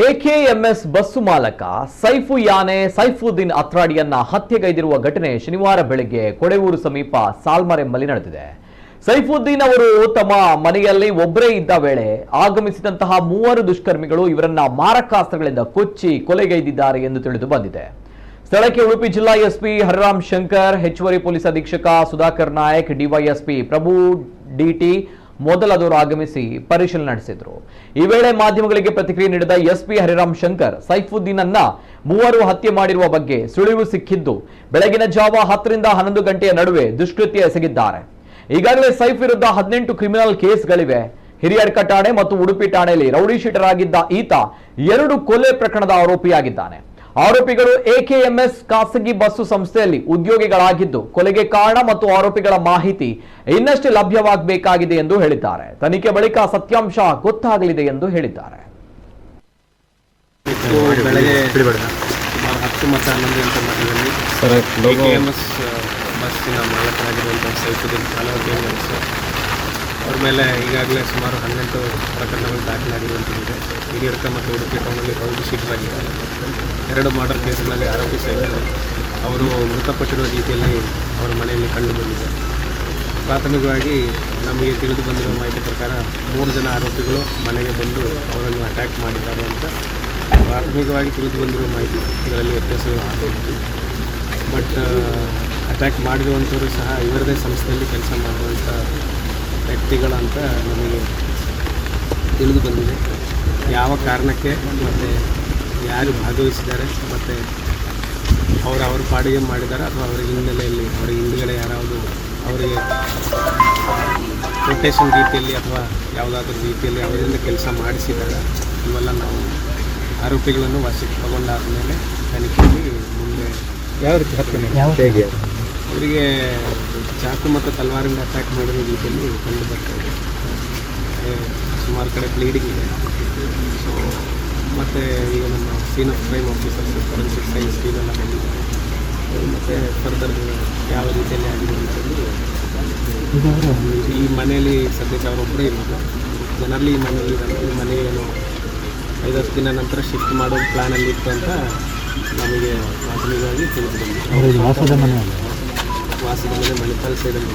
ಎಕೆಎಂಎಸ್ bus ಮಾಲಕ Saif ಯಾನೆ ಸೈಫುದ್ದೀನ್ ಅತ್ರಾಡಿಯನ್ನ ಹತ್ಯೆಗೈದಿರುವ ಘಟನೆ ಶನಿವಾರ ಬೆಳಗ್ಗೆ ಕೊಡೆಯೂರು ಸಮೀಪ ಸಾಲ್ಮರೆಂಬಲ್ಲಿ ನಡೆದಿದೆ. ಸೈಫುದ್ದೀನ್ ಅವರು ತಮ್ಮ ಮನೆಯಲ್ಲಿ ಒಬ್ಬರೇ ಇದ್ದ ವೇಳೆ ಆಗಮಿಸಿದಂತಹ 3 ದುಷ್ಕರ್ಮಿಗಳು ಇವರನ್ನ ಮಾರಕಾಸ್ತ್ರಗಳಿಂದ ಕೊಚ್ಚಿ ಕೊಲೆಗೈದಿದ್ದಾರೆ ಎಂದು ತಿಳಿದು ಬಂದಿದೆ. ಸ್ಥಳಕ್ಕೆ ಉಡುಪಿ ಜಿಲ್ಲಾ ಎಸ್ಪಿ ಹರಿರಾಮ್ ಶಂಕರ್, ಹೆಚ್ಚುವರಿ ಪೊಲೀಸ್ ಅಧೀಕ್ಷಕ ಸುಧಾಕರ್ ನಾಯಕ್, ಡಿವೈಎಸ್ಪಿ ಪ್ರಭು ಡಿಟಿ ಮೊದಲಾದವರು ಆಗಮಿಸಿ ಪರಿಶೀಲನೆ ನಡೆಸಿದ್ರು. ಈ ವೇಳೆ ಮಾಧ್ಯಮಗಳಿಗೆ ಪ್ರತಿಕ್ರಿಯೆ ನೀಡಿದ ಎಸ್ಪಿ ಹರಿರಾಮ್ ಶಂಕರ್, ಸೈಫುದ್ದೀನ್ ಅನ್ನ 3 ಹತ್ಯೆ ಮಾಡಿರುವ ಬಗ್ಗೆ ಸುಳಿವು ಸಿಕ್ಕಿದ್ದು ಬೆಳಗಿನ ಜಾವ 10 ರಿಂದ 11 ಗಂಟೆಯ ನಡುವೆ ದುಷ್ಕೃತ್ಯ ಎಸಗಿದ್ದಾರೆ. ಈಗಾಗಲೇ ಸೈಫ್ ವಿರುದ್ಧ 18 ಕ್ರಿಮಿನಲ್ ಕೇಸ್ಗಳಿವೆ. ಹಿರಿಯಡ್ಕ ಠಾಣೆ ಮತ್ತು ಉಡುಪಿ ಠಾಣೆಯಲ್ಲಿ ರೌಡಿ ಶೀಟರ್ ಆಗಿದ್ದ ಈತ 2 ಕೊಲೆ ಪ್ರಕರಣದ ಆರೋಪಿಯಾಗಿದ್ದಾನೆ. ಆರೋಪಿಗಳು ಎಕೆಎಂಎಸ್ ಖಾಸಗಿ ಬಸ್ಸು ಸಂಸ್ಥೆಯಲ್ಲಿ ಉದ್ಯೋಗಿಗಳಾಗಿದ್ದು ಕೊಲೆಗೆ ಕಾರಣ ಮತ್ತು ಆರೋಪಿಗಳ ಮಾಹಿತಿ ಇನ್ನಷ್ಟೇ ಲಭ್ಯವಾಗಬೇಕಾಗಿದೆ ಎಂದು ಹೇಳಿದ್ದಾರೆ. ತನಿಖೆ ಬಳಿಕ ಸತ್ಯಾಂಶ ಗೊತ್ತಾಗಲಿದೆ ಎಂದು ಹೇಳಿದ್ದಾರೆ. ಬೆಳಗ್ಗೆ 10 ಮತ್ತು 11 ಗಂಟೆ ಮಧ್ಯದಲ್ಲಿ ಎಕೆಎಂಎಸ್ ಬಸ್ಸಿನ ಮಾಲಕರಾಗಿರುವಂಥ ಸೈಫುದ್ದೀನ್ ಅವ್ರ ಮೇಲೆ ಈಗಾಗಲೇ ಸುಮಾರು 18 ಪ್ರಕರಣಗಳು ದಾಖಲಾಗಿರುವಂಥದ್ದಿದೆ. ಹಿರಿಯಡ್ಕ ಮತ್ತು ಉಡುಪಿ ಟೌನಲ್ಲಿ ರೌಡಿ ಶೀಟರ್ ಆಗಿದ್ದಾರೆ. 2 ಮರ್ಡರ್ ಕೇಸ್ಗಳಲ್ಲಿ ಆರೋಪಿ ಸೈಫ್ ಅವರು ಮೃತಪಟ್ಟಿರುವ ರೀತಿಯಲ್ಲಿ ಅವರ ಮನೆಯಲ್ಲಿ ಕಂಡು ಬಂದಿದೆ. ಪ್ರಾಥಮಿಕವಾಗಿ ನಮಗೆ ತಿಳಿದು ಬಂದಿರುವ ಮಾಹಿತಿ ಪ್ರಕಾರ 3 ಜನ ಆರೋಪಿಗಳು ಮನೆಗೆ ಬಂದು ಅವರನ್ನು ಅಟ್ಯಾಕ್ ಮಾಡಿದ್ದಾರೆ ಅಂತ ಪ್ರಾಥಮಿಕವಾಗಿ ತಿಳಿದು ಬಂದಿರುವ ಮಾಹಿತಿ. ಇದರಲ್ಲಿ ವ್ಯತ್ಯಾಸಗಳು ಆಗಬಹುದು. ಬಟ್ ಅಟ್ಯಾಕ್ ಮಾಡಿರುವಂಥವರು ಸಹ ಇವರದೇ ಸಂಸ್ಥೆಯಲ್ಲಿ ಕೆಲಸ ಮಾಡುವಂಥ ವ್ಯಕ್ತಿಗಳಂತ ನಮಗೆ ತಿಳಿದು ಬಂದಿದೆ. ಯಾವ ಕಾರಣಕ್ಕೆ ಮತ್ತು ಯಾರು ಭಾಗವಹಿಸಿದ್ದಾರೆ ಮತ್ತು ಅವರ ಪಾಡಿಗೆ ಮಾಡಿದ್ದಾರೆ ಅಥವಾ ಅವರ ಹಿನ್ನೆಲೆಯಲ್ಲಿ ಅವರ ಹಿಂದುಗಡೆ ಯಾರಾವುದು ಅವರಿಗೆ ರೊಟೇಷನ್ ರೀತಿಯಲ್ಲಿ ಅಥವಾ ಯಾವುದಾದ್ರೂ ರೀತಿಯಲ್ಲಿ ಅವರಿಂದ ಕೆಲಸ ಮಾಡಿಸಿದ್ದಾರೆ, ಇವೆಲ್ಲ ನಾವು ಆರೋಪಿಗಳನ್ನು ವಶಕ್ಕೆ ತಗೊಂಡಾದ ಮೇಲೆ ತನಿಖೆಯಲ್ಲಿ ಮುಂದೆ ಯಾವ ರೀತಿ ಅವರಿಗೆ ಚಾಕು ಮತ್ತು ತಲವಾರಿಂದ ಅಟ್ಯಾಕ್ ಮಾಡಿರೋ ರೀತಿಯಲ್ಲಿ ಕಂಡು ಬರ್ತಾಯಿದೆ. ಸುಮಾರು ಕಡೆ ಬ್ಲೀಡಿಂಗ್ ಇದೆ. ಸೊ ಮತ್ತು ಈಗ ನಮ್ಮ scene of crime officers forensic science ಟೀಮೆಲ್ಲ ಬಂದಿದ್ದಾರೆ. ಮತ್ತು ಫರ್ದರ್ ಯಾವ ರೀತಿಯಲ್ಲಿ ಆಗಿದೆ ಅಂತಂದು ಈ ಮನೆಯಲ್ಲಿ ಸದ್ಯಕ್ಕೆ ಅವರೊಬ್ಬರೇ ಇರೋದು. ಜನರಲ್ಲಿ ಈ ಮನೆಯನ್ನು 5-10 ದಿನ ನಂತರ ಶಿಫ್ಟ್ ಮಾಡೋ ಪ್ಲ್ಯಾನಲ್ಲಿ ಇತ್ತು ಅಂತ ನಮಗೆ ಪ್ರಾಥಮಿಕವಾಗಿ ತಿಳಿದು ಬಂದಿದೆ. ವಾಸದ ಮನೆ ಮಣಿಪಾಲ್ ಸೈಡಲ್ಲಿ